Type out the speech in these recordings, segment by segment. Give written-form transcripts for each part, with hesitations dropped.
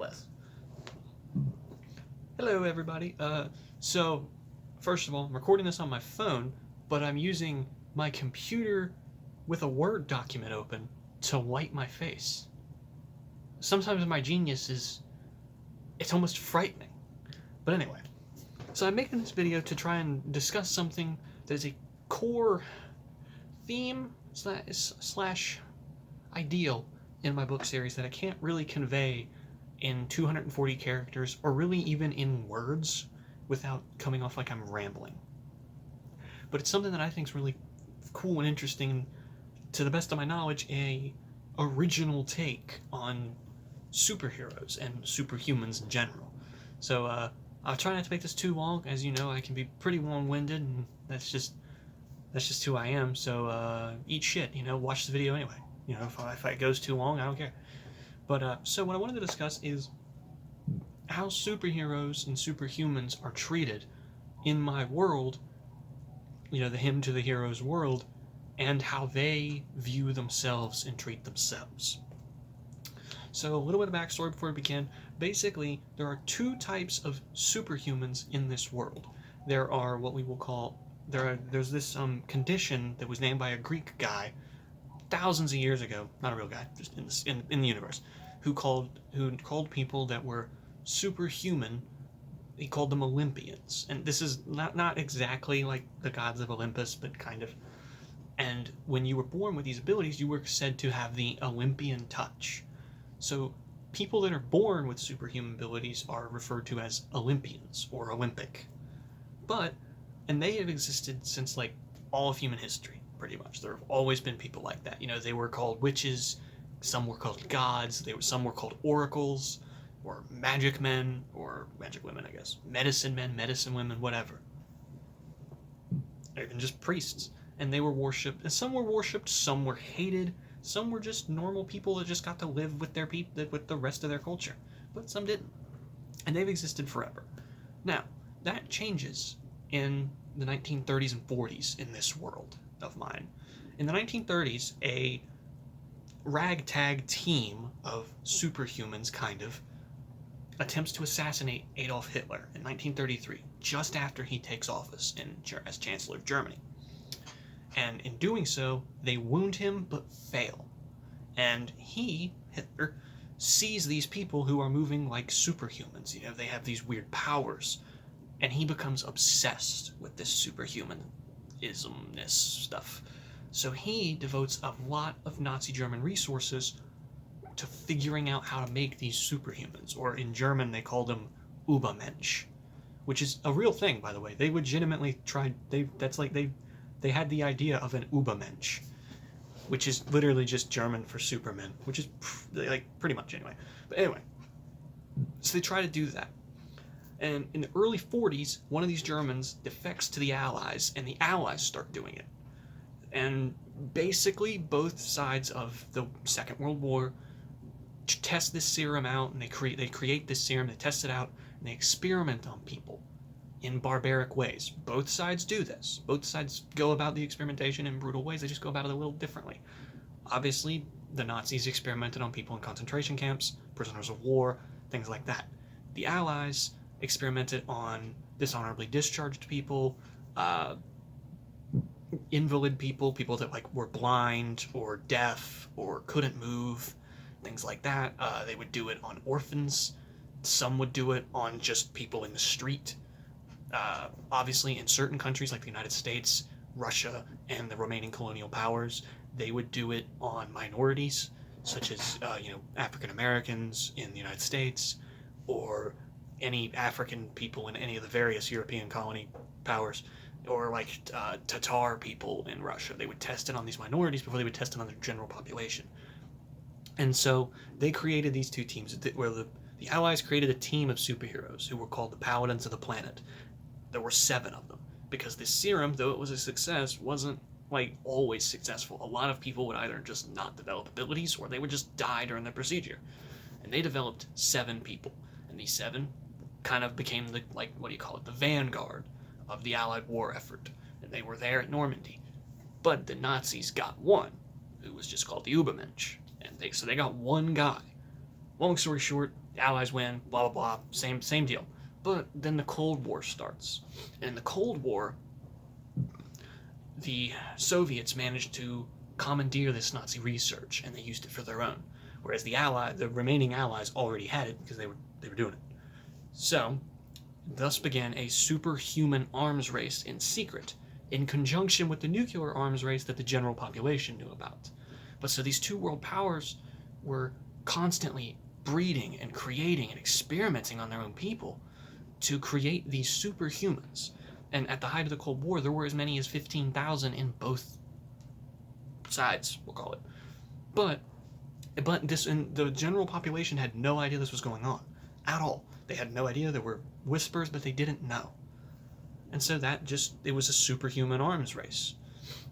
less. Hello, everybody. So, first of all, I'm recording this on my phone, but I'm using my computer with a Word document open to light my face. Sometimes my genius it's almost frightening. But anyway, so I'm making this video to try and discuss something that is a core theme slash ideal in my book series that I can't really convey in 240 characters or really even in words without coming off like I'm rambling. But it's something that I think is really cool and interesting, and to the best of my knowledge, a original take on superheroes and superhumans in general. So I'll try not to make this too long. As you know, I can be pretty long-winded, and that's just who I am. So eat shit, watch the video anyway. If it goes too long, I don't care. But so what I wanted to discuss is how superheroes and superhumans are treated in my world, the him to the hero's world, and how they view themselves and treat themselves. So a little bit of backstory before we begin. Basically, there are two types of superhumans in this world. There are what we will call, there's this condition that was named by a Greek guy thousands of years ago, not a real guy, just in the universe, who called people that were superhuman, he called them Olympians. And this is not exactly like the gods of Olympus, but kind of. And when you were born with these abilities, you were said to have the Olympian touch. So people that are born with superhuman abilities are referred to as Olympians or Olympic. And they have existed since like all of human history. Pretty much. There have always been people like that. They were called witches, some were called gods, some were called oracles, or magic men, or magic women, I guess. Medicine men, medicine women, whatever. Even just priests. And they were worshipped, and some were worshipped, some were hated, some were just normal people that just got to live with their people, with the rest of their culture. But some didn't. And they've existed forever. Now, that changes in the 1930s and 40s in this world of mine. In the 1930s, a ragtag team of superhumans, kind of, attempts to assassinate Adolf Hitler in 1933, just after he takes office as Chancellor of Germany. And in doing so, they wound him but fail. And Hitler, sees these people who are moving like superhumans. They have these weird powers. And he becomes obsessed with this superhumanismness stuff. So he devotes a lot of Nazi German resources to figuring out how to make these superhumans, or in German they called them Übermensch, which is a real thing, by the way. They legitimately tried. They had the idea of an Übermensch, which is literally just German for supermen, which is like pretty much anyway. But anyway, so they try to do that. And in the early 40s, one of these Germans defects to the Allies, and the Allies start doing it. And basically, both sides of the Second World War test this serum out, and they create this serum, they test it out, and they experiment on people in barbaric ways. Both sides do this. Both sides go about the experimentation in brutal ways. They just go about it a little differently. Obviously, the Nazis experimented on people in concentration camps, prisoners of war, things like that. The Allies experimented on dishonorably discharged people, invalid people that were blind or deaf or couldn't move, things like that. They would do it on orphans. Some would do it on just people in the street. Obviously, in certain countries like the United States, Russia, and the remaining colonial powers, they would do it on minorities, such as African Americans in the United States, or any African people in any of the various European colony powers, or like Tatar people in Russia. They would test it on these minorities before they would test it on the general population. And so they created these two teams, where the Allies created a team of superheroes who were called the Paladins of the Planet. There were 7 of them, because this serum, though it was a success, wasn't always successful. A lot of people would either just not develop abilities, or they would just die during the procedure. And they developed 7 people, and these 7 kind of became the vanguard of the Allied war effort. And they were there at Normandy. But the Nazis got one, who was just called the Übermensch. And they got one guy Long story short, the Allies win, blah, blah, blah, same deal. But then the Cold War starts. And in the Cold War, the Soviets managed to commandeer this Nazi research, and they used it for their own. Whereas the remaining Allies already had it because they were doing it. So, thus began a superhuman arms race in secret, in conjunction with the nuclear arms race that the general population knew about. But so these two world powers were constantly breeding and creating and experimenting on their own people to create these superhumans. And at the height of the Cold War, there were as many as 15,000 in both sides, we'll call it. But the general population had no idea this was going on at all. They had no idea. There were whispers, but they didn't know. And so it was a superhuman arms race.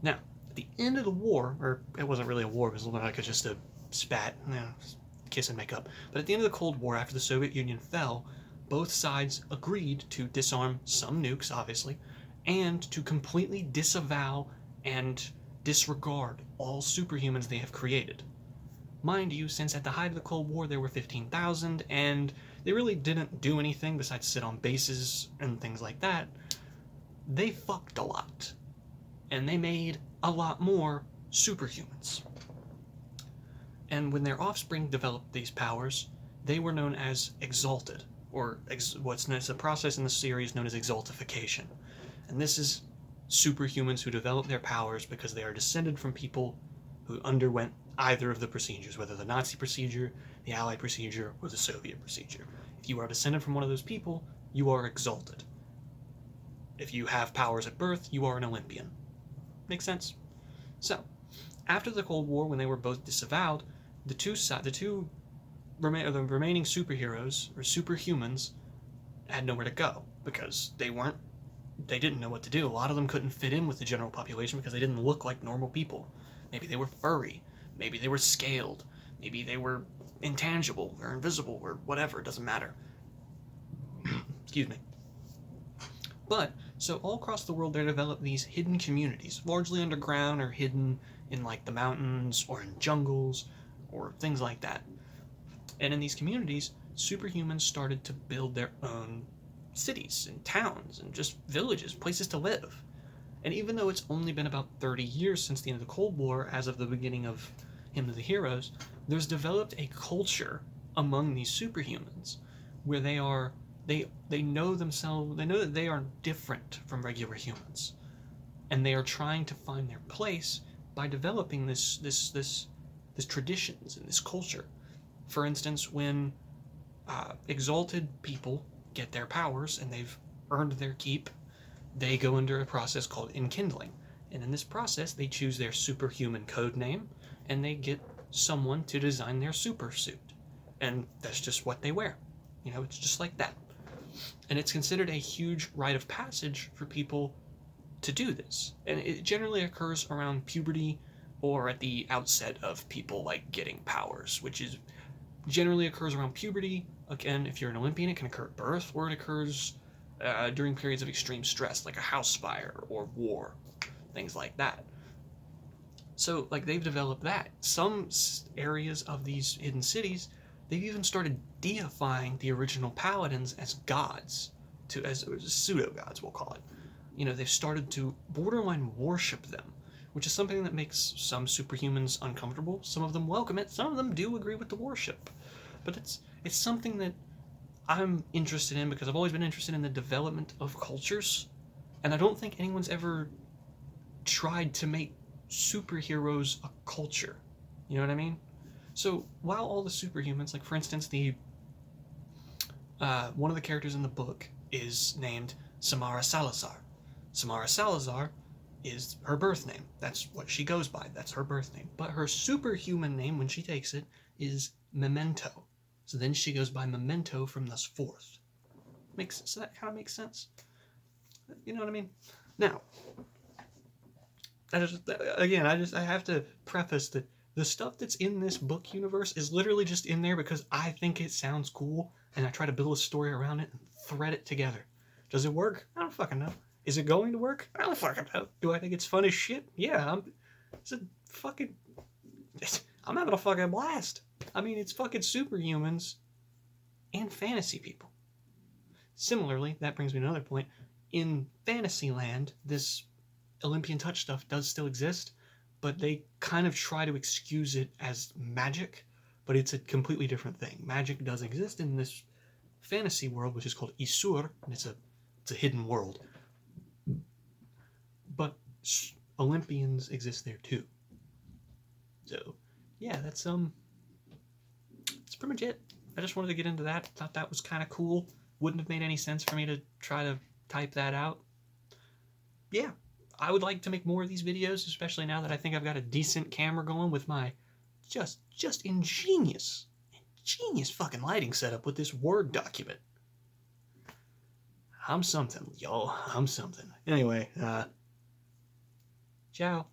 Now, at the end of the war, or it wasn't really a war, it was like just a spat, kiss and make up. But at the end of the Cold War, after the Soviet Union fell, both sides agreed to disarm some nukes, obviously, and to completely disavow and disregard all superhumans they have created. Mind you, since at the height of the Cold War there were 15,000, and they really didn't do anything besides sit on bases and things like that, they fucked a lot. And they made a lot more superhumans. And when their offspring developed these powers, they were known as exalted, or what's known as a process in the series known as exaltification. And this is superhumans who develop their powers because they are descended from people who underwent either of the procedures, whether the Nazi procedure, the Allied procedure, or the Soviet procedure. If you are descended from one of those people, you are exalted. If you have powers at birth, you are an Olympian. Makes sense? So, after the Cold War, when they were both disavowed, the remaining superheroes, or superhumans, had nowhere to go, because they didn't know what to do. A lot of them couldn't fit in with the general population because they didn't look like normal people. Maybe they were furry, maybe they were scaled, maybe they were intangible, or invisible, or whatever, it doesn't matter. Excuse me. But, so all across the world, they developed these hidden communities, largely underground or hidden in like the mountains or in jungles or things like that. And in these communities, superhumans started to build their own cities and towns and just villages, places to live. And even though it's only been about 30 years since the end of the Cold War, as of the beginning of Hymn of the Heroes, there's developed a culture among these superhumans where they know themselves, they know that they are different from regular humans. And they are trying to find their place by developing this traditions and this culture. For instance, when exalted people get their powers and they've earned their keep, they go under a process called enkindling. And in this process, they choose their superhuman code name and they get someone to design their super suit. And that's just what they wear. It's just like that. And it's considered a huge rite of passage for people to do this. And it generally occurs around puberty or at the outset of people like getting powers, which is generally occurs around puberty. Again, if you're an Olympian, it can occur at birth, or it occurs during periods of extreme stress, like a house fire or war, things like that. So, like, they've developed that. Some areas of these hidden cities, they've even started deifying the original paladins as gods, as pseudo-gods, we'll call it. They've started to borderline worship them, which is something that makes some superhumans uncomfortable. Some of them welcome it. Some of them do agree with the worship. But it's something that I'm interested in because I've always been interested in the development of cultures. And I don't think anyone's ever tried to make superheroes a culture. You know what I mean? So while all the superhumans, like for instance, one of the characters in the book is named Samara Salazar. Samara Salazar is her birth name. That's what she goes by. That's her birth name. But her superhuman name, when she takes it, is Memento. So then she goes by Memento from thus forth. So that kind of makes sense. You know what I mean? Now, I have to preface that the stuff that's in this book universe is literally just in there because I think it sounds cool, and I try to build a story around it and thread it together. Does it work? I don't fucking know. Is it going to work? I don't fucking know. Do I think it's fun as shit? Yeah, I'm having a fucking blast. I mean, it's fucking superhumans and fantasy people. Similarly, that brings me to another point. In Fantasyland, this Olympian touch stuff does still exist, but they kind of try to excuse it as magic, but it's a completely different thing. Magic does exist in this fantasy world, which is called Isur, and it's a hidden world. But Olympians exist there too. So, yeah, that's pretty much it. I just wanted to get into that. Thought that was kind of cool. Wouldn't have made any sense for me to try to type that out. Yeah, I would like to make more of these videos, especially now that I think I've got a decent camera going with my just ingenious fucking lighting setup with this Word document. I'm something, y'all. I'm something. Anyway, ciao.